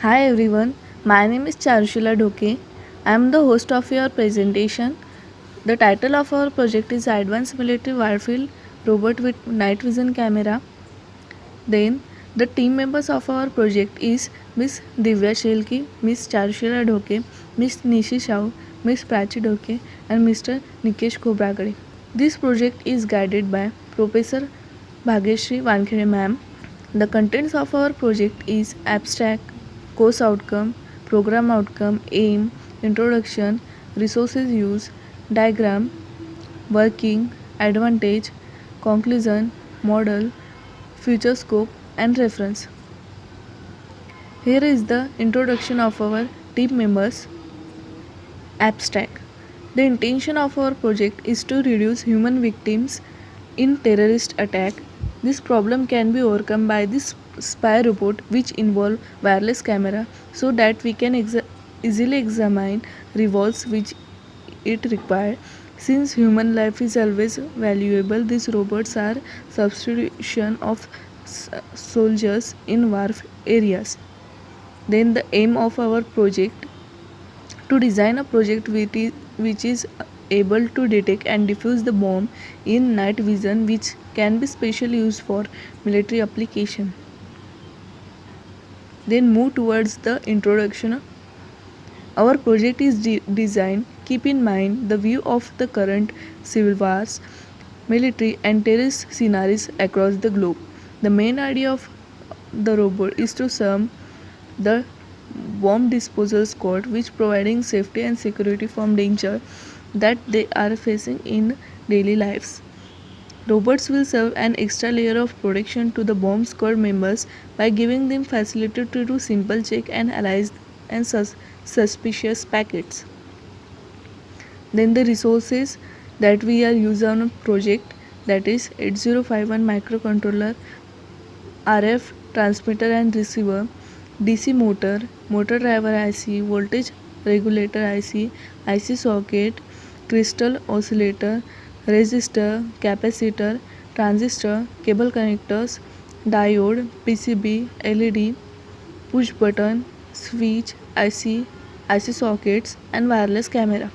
Hi everyone, my name is Charushila Dhoke. I am the host of your presentation. The title of our project is Advanced Military Warfield Robot with Night Vision Camera. Then the team members of our project is Miss Divya Shelki, Miss Charushila Dhoke, Miss Nishi Shao, Miss Prachi Dhoke and Mr. Nikesh Khobragade. This project is guided by Professor Bhageshri Wankhede ma'am. The contents of our project is abstract, course outcome, program outcome, aim, introduction, resources use, diagram, working, advantage, conclusion, model, future scope and reference. Here is the introduction of our team members. Abstract. The intention of our project is to reduce human victims in terrorist attack. This problem can be overcome by this spy robot which involve wireless camera so that we can easily examine revolts which it required. Since human life is always valuable, these robots are substitution of soldiers in war areas. Then the aim of our project to design a project which is able to detect and defuse the bomb in night vision which can be specially used for military application. Then move towards the introduction. Our project is designed keep in mind the view of the current civil wars, military and terrorist scenarios across the globe. The main idea of the robot is to serve the bomb disposal squad which providing safety and security from danger that they are facing in daily lives. Robots will serve an extra layer of protection to the bomb squad members by giving them facility to do simple check and analyze and suspicious packets. Then the resources that we are using on a project, that is 8051 microcontroller, RF transmitter and receiver, DC motor, motor driver IC, voltage regulator IC, IC socket, crystal oscillator, resistor, capacitor, transistor, cable connectors, diode, PCB, LED, push button, switch, IC sockets and wireless camera.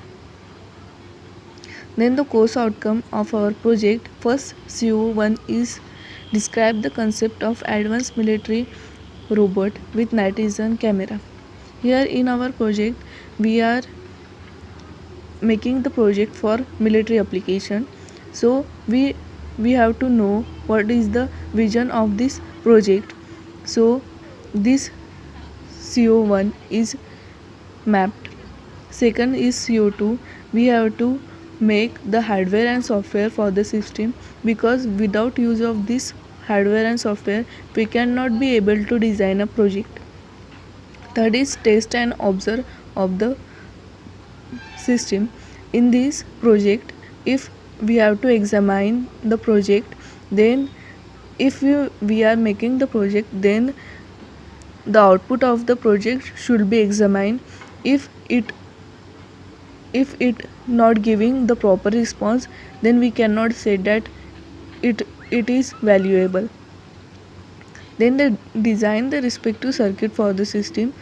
Then the course outcome of our project, first CO1 is describe the concept of advanced military robot with night vision camera. Here in our project we are making the project for military application. So we have to know what is the vision of this project. So this CO1 is mapped. Second is CO2. We have to make the hardware and software for the system because without use of this hardware and software we cannot be able to design a project. Third is test and observe of the system. In this project, if we have to examine the project, then if we are making the project, then the output of the project should be examined. If it not giving the proper response, then we cannot say that it is valuable. Then they design the respective circuit for the system.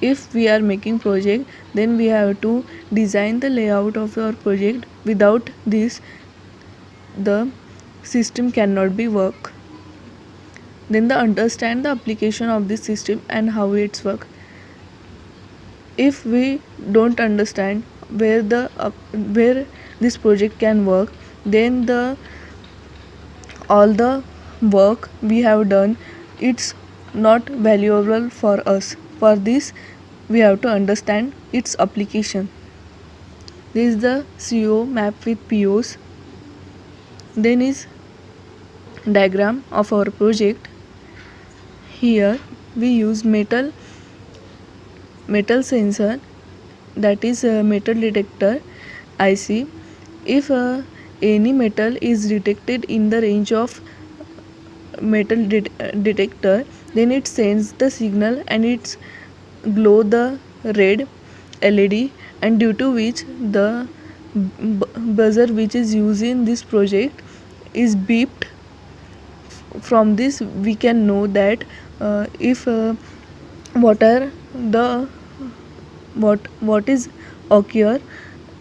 If we are making project, then we have to design the layout of our project. Without this the system cannot be work. Then they understand the application of this system and how it's work. If we don't understand where this project can work, then the all the work we have done, it's not valuable for us. For this we have to understand its application. This is the CO map with POs. Then is diagram of our project. Here we use metal sensor, that is a metal detector IC. If any metal is detected in the range of metal detector, then it sends the signal and it's glow the red LED, and due to which the buzzer which is used in this project is beeped. From this we can know that if water the what is occur,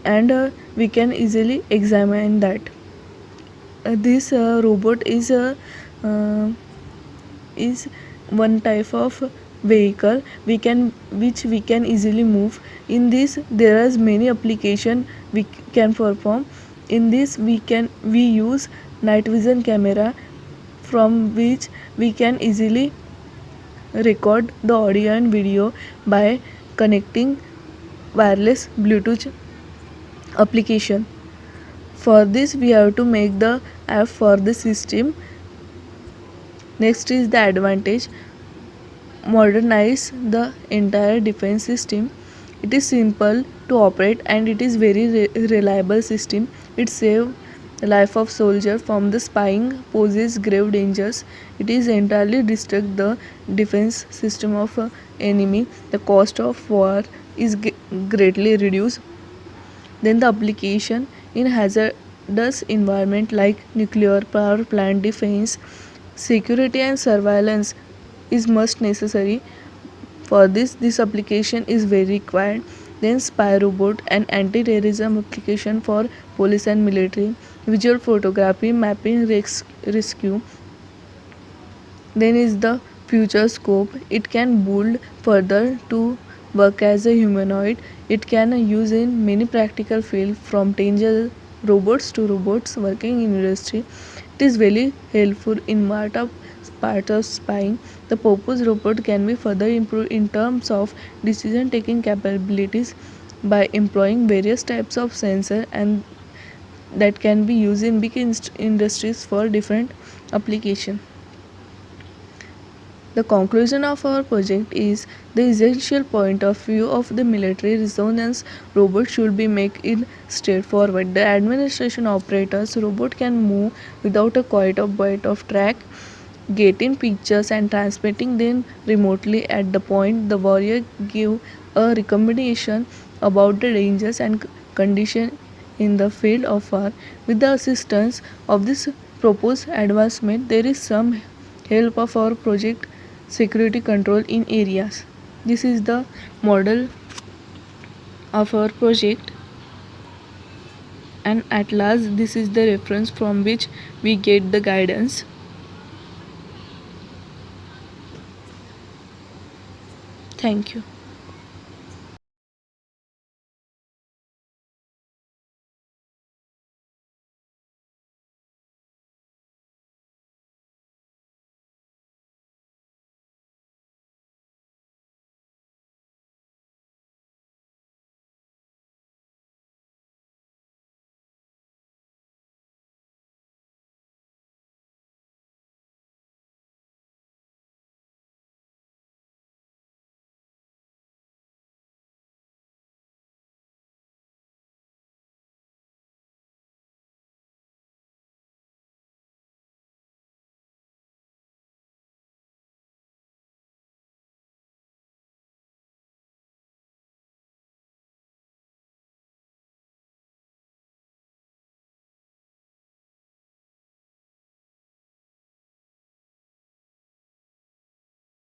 and we can easily examine that. This robot uh, is one type of vehicle we can which we can easily move. In this there is many application we can perform. In this we use night vision camera, from which we can easily record the audio and video by connecting wireless Bluetooth application. For this we have to make the app for the system. Next is the advantage: modernize the entire defense system. It is simple to operate and it is very reliable system. It saves the life of soldier from the spying, poses grave dangers. It is entirely destruct the defense system of enemy. The cost of war is greatly reduced. Then the application in hazardous environment like nuclear power plant, defense, security and surveillance is must necessary. For this application is very required. Then spy robot and anti-terrorism application for police and military, visual photography, mapping, rescue. Then is the future scope. It can build further to work as a humanoid. It can use in many practical fields, from danger robots to robots working in industry. It is very helpful in part of spying. The purpose robot can be further improved in terms of decision taking capabilities by employing various types of sensor, and that can be used in big industries for different application. The conclusion of our project is the essential point of view of the military resonance robot should be made in straightforward. The administration operators robot can move without a quite a bit of track, getting pictures and transmitting them remotely. At the point the warrior give a recommendation about the dangers and condition in the field of war. With the assistance of this proposed advancement, there is some help of our project security control in areas. This is the model of our project, and at last this is the reference from which we get the guidance. Thank you.